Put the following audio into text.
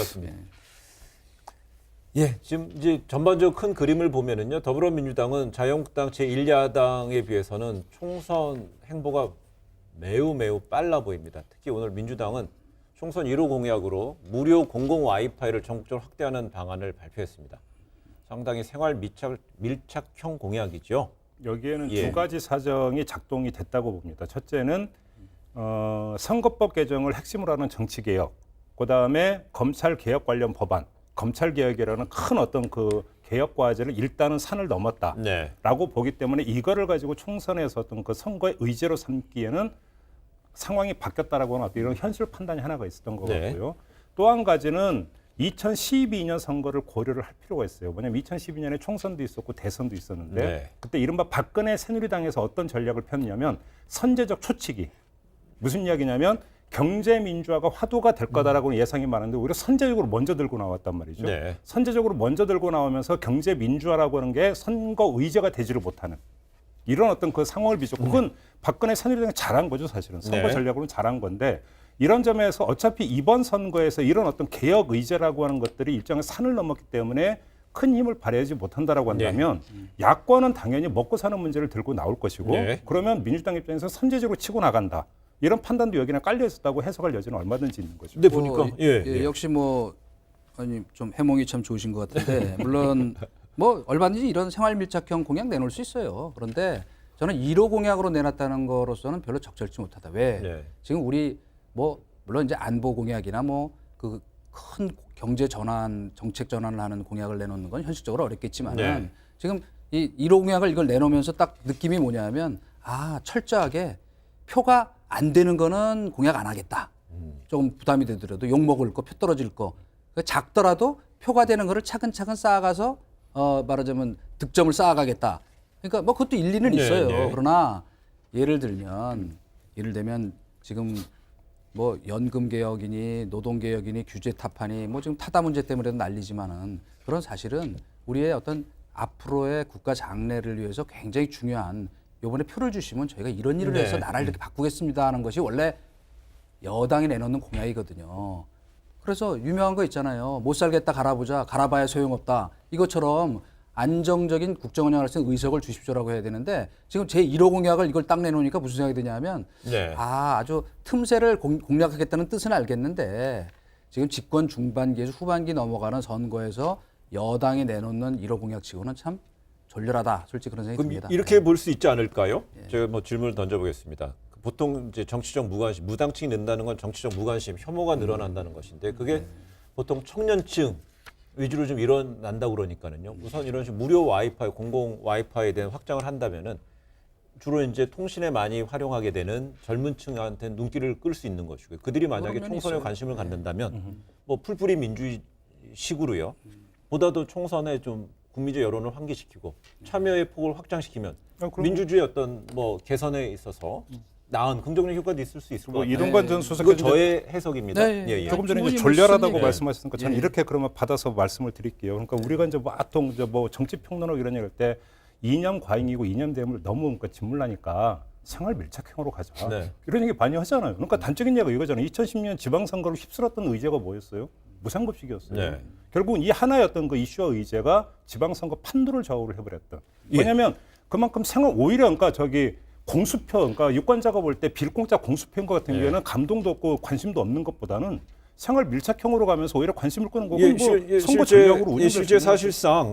같습니다. 예, 지금 이제 전반적으로 큰 그림을 보면은요, 더불어민주당은 자유한국당 제1야당에 비해서는 총선 행보가 매우 빨라 보입니다. 특히 오늘 민주당은 총선 1호 공약으로 무료 공공 와이파이를 전국적으로 확대하는 방안을 발표했습니다. 상당히 생활 밀착형 공약이죠. 여기에는 예. 두 가지 사정이 작동이 됐다고 봅니다. 첫째는 선거법 개정을 핵심으로 하는 정치개혁, 그다음에 검찰개혁 관련 법안, 검찰개혁이라는 큰 어떤 그 개혁 과제를 일단은 산을 넘었다라고 네. 보기 때문에 이거를 가지고 총선에서 어떤 그 선거의 의제로 삼기에는 상황이 바뀌었다라고 하는 이런 현실 판단이 하나가 있었던 것 네. 같고요. 또 한 가지는 2012년 선거를 고려를 할 필요가 있어요. 왜냐하면 2012년에 총선도 있었고 대선도 있었는데 네. 그때 이른바 박근혜 새누리당에서 어떤 전략을 폈냐면 선제적 초치기. 무슨 이야기냐면 경제민주화가 화두가 될 거다라고 예상이 많은데 오히려 선제적으로 먼저 들고 나왔단 말이죠. 네. 선제적으로 먼저 들고 나오면서 경제민주화라고 하는 게 선거 의제가 되지를 못하는 이런 어떤 그 상황을 비춰 그건 박근혜 새누리당이 잘한 거죠. 사실은 선거 네. 전략으로는 잘한 건데 이런 점에서 어차피 이번 선거에서 이런 어떤 개혁 의제라고 하는 것들이 일정한 산을 넘었기 때문에 큰 힘을 발휘하지 못한다라고 한다면 야권은 당연히 먹고 사는 문제를 들고 나올 것이고 네. 그러면 민주당 입장에서 선제적으로 치고 나간다. 이런 판단도 여기는 깔려 있었다고 해석할 여지는 얼마든지 있는 거죠. 근데 보니까 역시 뭐 아니 좀 해몽이 참 좋으신 것 같은데 물론 뭐 얼마든지 이런 생활 밀착형 공약 내놓을 수 있어요. 그런데 저는 1호 공약으로 내놨다는 거로서는 별로 적절치 못하다. 왜? 네. 지금 우리 뭐 물론 이제 안보 공약이나 뭐 그 큰 경제 전환, 정책 전환을 하는 공약을 내놓는 건 현실적으로 어렵겠지만은 네. 지금 이 1호 공약을 이걸 내놓으면서 딱 느낌이 뭐냐면 철저하게 표가 안 되는 거는 공약 안 하겠다. 조금 부담이 되더라도 욕 먹을 거, 표 떨어질 거. 작더라도 표가 되는 거를 차근차근 쌓아가서 말하자면 득점을 쌓아가겠다. 그러니까 뭐 그것도 일리는 있어요. 네. 그러나 예를 들면 지금 뭐 연금 개혁이니 노동 개혁이니 규제 타파니 뭐 지금 타다 문제 때문에도 난리지만은 그런 사실은 우리의 어떤 앞으로의 국가 장래를 위해서 굉장히 중요한 이번에 표를 주시면 저희가 이런 일을 네. 해서 나라를 이렇게 바꾸겠습니다 하는 것이 원래 여당이 내놓는 공약이거든요. 그래서 유명한 거 있잖아요. 못 살겠다 갈아보자. 갈아봐야 소용없다. 이것처럼 안정적인 국정운영을 할 수 있는 의석을 주십시오라고 해야 되는데 지금 제1호 공약을 이걸 딱 내놓으니까 무슨 생각이 드냐면 네. 아주 틈새를 공략하겠다는 뜻은 알겠는데 지금 집권 중반기에서 후반기 넘어가는 선거에서 여당이 내놓는 1호 공약치고는 참 졸렬하다. 솔직히 그런 생각이 그럼 듭니다. 이렇게 볼 수 있지 않을까요? 제가 뭐 질문을 던져보겠습니다. 보통 이제 정치적 무관심, 무당층이 는다는 건 정치적 무관심, 혐오가 늘어난다는 것인데 그게 보통 청년층 위주로 좀 일어난다고 그러니까는요. 우선 이런 식으로 무료 와이파이, 공공 와이파이에 대한 확장을 한다면은 주로 이제 통신에 많이 활용하게 되는 젊은 층한테 눈길을 끌 수 있는 것이고요. 그들이 만약에 그런 면이 총선에 있어요. 관심을 갖는다면 뭐 풀뿌리 민주식으로요. 보다도 총선에 좀 국민적 여론을 환기시키고 참여의 폭을 확장시키면 그리고 민주주의 어떤 뭐 개선에 있어서 나은 긍정적 효과도 있을 수 있을 것 뭐 같아요. 이동관 전 이거 수석께서 저의 해석입니다. 네. 예, 예. 조금 전에 이제 충분히 졸렬하다고 무슨 말씀하셨으니까 저는 예. 이렇게 그러면 받아서 말씀을 드릴게요. 그러니까 우리가 이제 보통 이제 뭐 정치 평론하고 이런 얘기할 때 이념 과잉이고 이념 대응을 너무 그러니까 짓물나니까 생활 밀착형으로 가자. 네. 이런 얘기 많이 하잖아요. 그러니까 단적인 얘기가 이거잖아요. 2010년 지방선거를 휩쓸었던 의제가 뭐였어요? 무상급식이었어요. 네. 결국은 이 하나의 어떤 그 이슈와 의제가 지방선거 판도를 좌우를 해버렸다. 왜냐하면 그만큼 생활 오히려 그러니까 저기 공수표, 그러니까 유권자가 볼 때 빌공짜 공수표인 것 같은 경우에는 감동도 없고 관심도 없는 것보다는 생활 밀착형으로 가면서 오히려 관심을 끄는 거고 뭐 선거 전략으로 운영될 수 실제 있는 거죠. 사실상